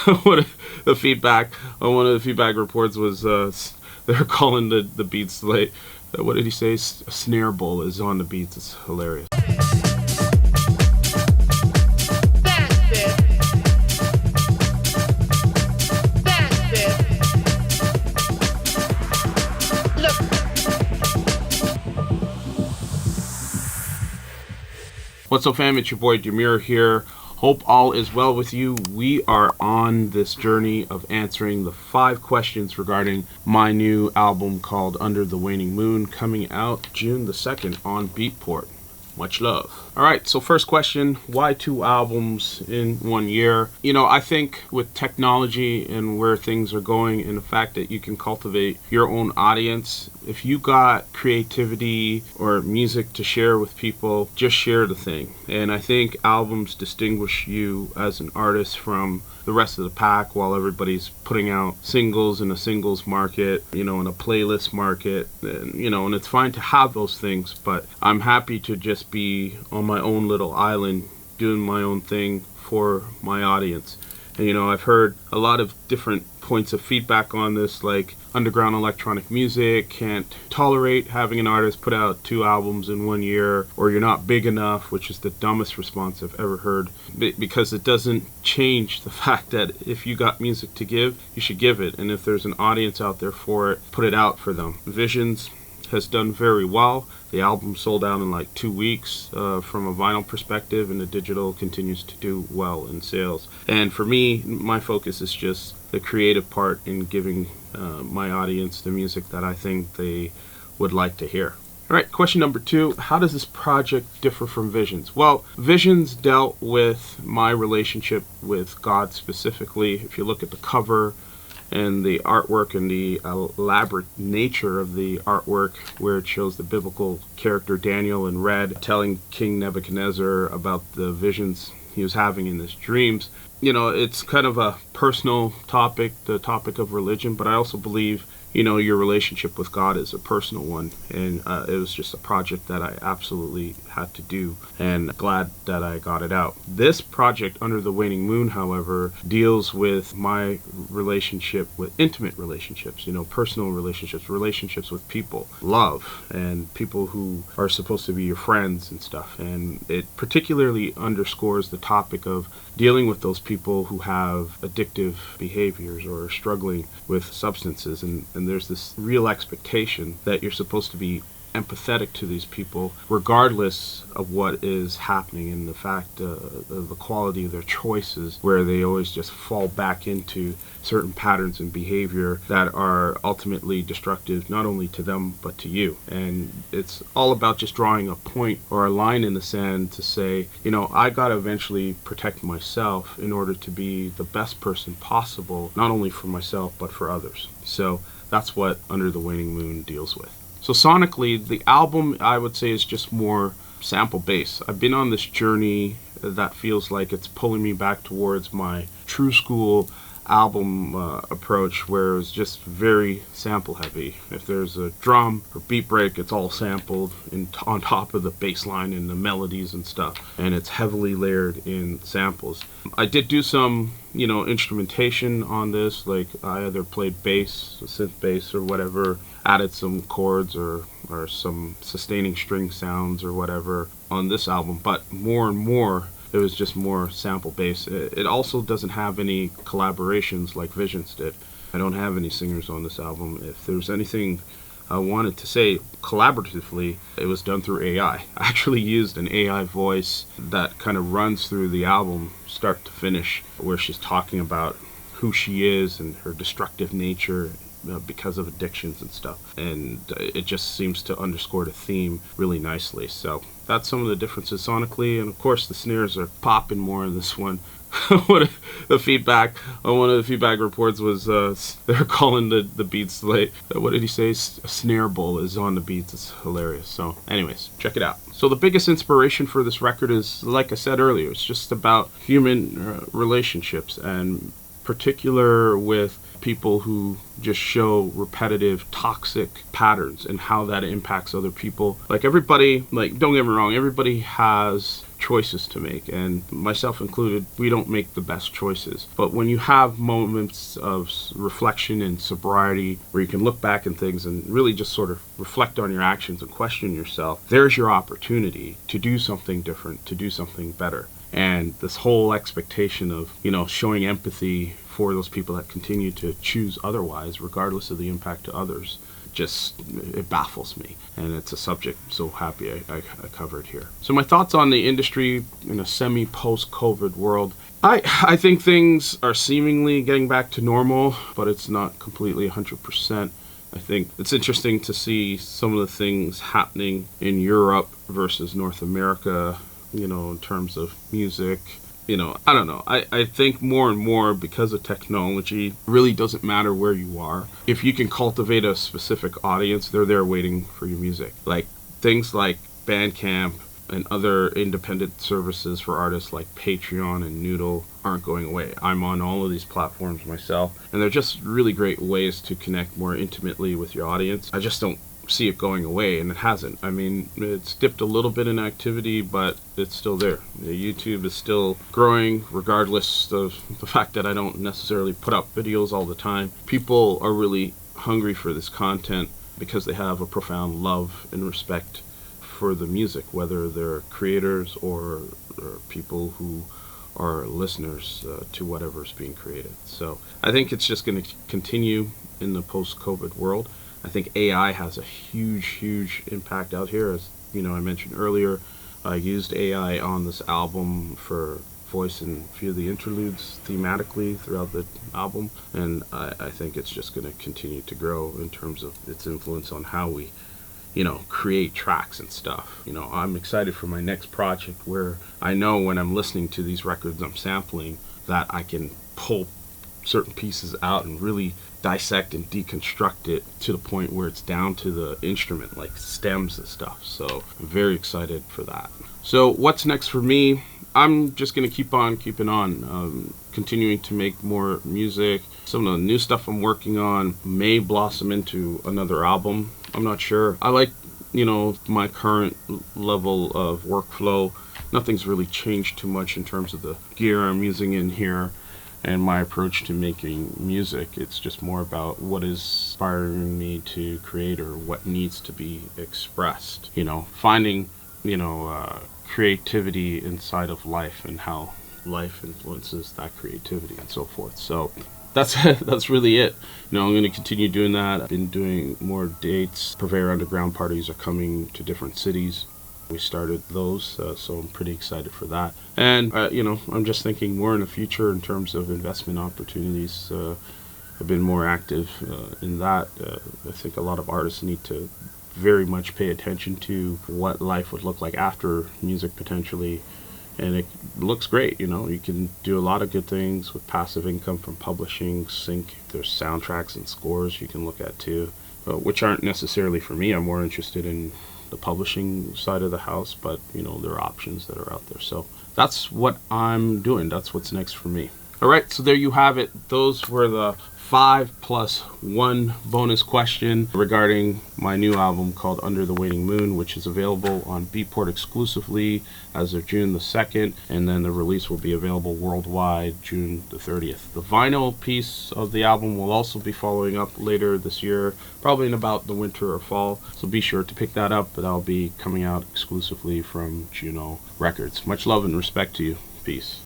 The feedback on one of the feedback reports was they're calling the beats like, what did he say? Snare bowl is on the beats. It's hilarious. What's up, fam? It's your boy Demuir here. Hope all is well with you. We are on this journey of answering the 5 questions regarding my new album called Under the Waning Moon, coming out June the 2nd on Beatport. Much love. All right, so first question, why 2 albums in 1 year? You know, I think with technology and where things are going and the fact that you can cultivate your own audience, if you got creativity or music to share with people, just share the thing. And I think albums distinguish you as an artist from the rest of the pack while everybody's putting out singles in a singles market, you know, in a playlist market, and, you know, and it's fine to have those things, but I'm happy to just be on my own little island doing my own thing for my audience. And, you know, I've heard a lot of different points of feedback on this, like underground electronic music can't tolerate having an artist put out 2 albums in 1 year, or you're not big enough, which is the dumbest response I've ever heard, because it doesn't change the fact that if you got music to give, you should give it. And if there's an audience out there for it, put it out for them. Visions has done very well. The album sold out in like 2 weeks from a vinyl perspective, and the digital continues to do well in sales. And for me, my focus is just the creative part in giving my audience the music that I think they would like to hear. All right, question number 2, how does this project differ from Visions? Well, Visions dealt with my relationship with God specifically. If you look at the cover and the artwork and the elaborate nature of the artwork, where it shows the biblical character Daniel in red telling King Nebuchadnezzar about the visions he was having in his dreams. You know, it's kind of a personal topic, the topic of religion, but I also believe, you know, your relationship with God is a personal one, and it was just a project that I absolutely had to do, and glad that I got it out. This project, Under the Waning Moon, however, deals with my relationship with intimate relationships, you know, personal relationships, relationships with people, love, and people who are supposed to be your friends and stuff. And it particularly underscores the topic of dealing with those people who have addictive behaviors or are struggling with substances, and there's this real expectation that you're supposed to be empathetic to these people regardless of what is happening, and the fact of the quality of their choices, where they always just fall back into certain patterns and behavior that are ultimately destructive not only to them but to you. And it's all about just drawing a point or a line in the sand to say, you know, I gotta eventually protect myself in order to be the best person possible, not only for myself but for others. So that's what Under the Waning Moon deals with. So sonically, the album, I would say, is just more sample based. I've been on this journey that feels like it's pulling me back towards my true school album approach, where it's just very sample heavy. If there's a drum or beat break, it's all sampled on top of the bass line and the melodies and stuff, and it's heavily layered in samples. I did do some, you know, instrumentation on this, like I either played bass, synth bass or whatever, added some chords or some sustaining string sounds or whatever on this album, but more and more it was just more sample based. It also doesn't have any collaborations like Visions did. I don't have any singers on this album. If there's anything I wanted to say collaboratively, it was done through AI. I actually used an AI voice that kind of runs through the album start to finish, where she's talking about who she is and her destructive nature because of addictions and stuff, and it just seems to underscore the theme really nicely. So that's some of the differences sonically, and of course the snares are popping more in this one. The feedback on one of the feedback reports was they're calling the beats like, what did he say? A snare bowl is on the beats. It's hilarious. So anyways, check it out. So the biggest inspiration for this record is, like I said earlier, it's just about human relationships, and particular with people who just show repetitive toxic patterns and how that impacts other people. Like everybody, like don't get me wrong, everybody has choices to make, and myself included, we don't make the best choices. But when you have moments of reflection and sobriety where you can look back at things and really just sort of reflect on your actions and question yourself, there's your opportunity to do something different, to do something better. And this whole expectation of, showing empathy for those people that continue to choose otherwise, regardless of the impact to others, it baffles me. And it's a subject I'm so happy I covered here. So my thoughts on the industry in a semi-post-COVID world. I think things are seemingly getting back to normal, but it's not completely 100%. I think it's interesting to see some of the things happening in Europe versus North America, in terms of music. I don't know. I think more and more, because of technology, really doesn't matter where you are. If you can cultivate a specific audience, they're there waiting for your music. Like things like Bandcamp and other independent services for artists like Patreon and Noodle aren't going away. I'm on all of these platforms myself, and they're just really great ways to connect more intimately with your audience. I just don't see it going away, and it hasn't. I mean, it's dipped a little bit in activity, but it's still there. YouTube is still growing, regardless of the fact that I don't necessarily put up videos all the time. People are really hungry for this content because they have a profound love and respect for the music, whether they're creators or people who are listeners to whatever's being created. So I think it's just going to continue in the post-COVID world. I think AI has a huge impact out here. As I mentioned earlier, I used AI on this album for voice and a few of the interludes thematically throughout the album, and I think it's just going to continue to grow in terms of its influence on how we create tracks and stuff. I'm excited for my next project where I know when I'm listening to these records I'm sampling that I can pull certain pieces out and really dissect and deconstruct it to the point where it's down to the instrument, like stems and stuff. So I'm very excited for that. So what's next for me? I'm just going to keep on keeping on, continuing to make more music. Some of the new stuff I'm working on may blossom into another album. I'm not sure. I like, my current level of workflow. Nothing's really changed too much in terms of the gear I'm using in here and my approach to making music. It's just more about what is inspiring me to create or what needs to be expressed. Finding, creativity inside of life and how life influences that creativity and so forth. So that's really it. I'm going to continue doing that. I've been doing more dates. Purveyor Underground parties are coming to different cities. We started those, so I'm pretty excited for that. And, I'm just thinking more in the future in terms of investment opportunities. I've been more active in that. I think a lot of artists need to very much pay attention to what life would look like after music potentially. And it looks great, you can do a lot of good things with passive income from publishing, sync. There's soundtracks and scores you can look at too, which aren't necessarily for me. I'm more interested in the publishing side of the house, but there are options that are out there. So that's what I'm doing. That's what's next for me. All right, so there you have it. Those were the 5+1 bonus question regarding my new album called Under the Waning Moon, which is available on Beatport exclusively as of June the 2nd, and then the release will be available worldwide June the 30th. The vinyl piece of the album will also be following up later this year, probably in about the winter or fall, so be sure to pick that up. That'll be coming out exclusively from Juno Records. Much love and respect to you. Peace.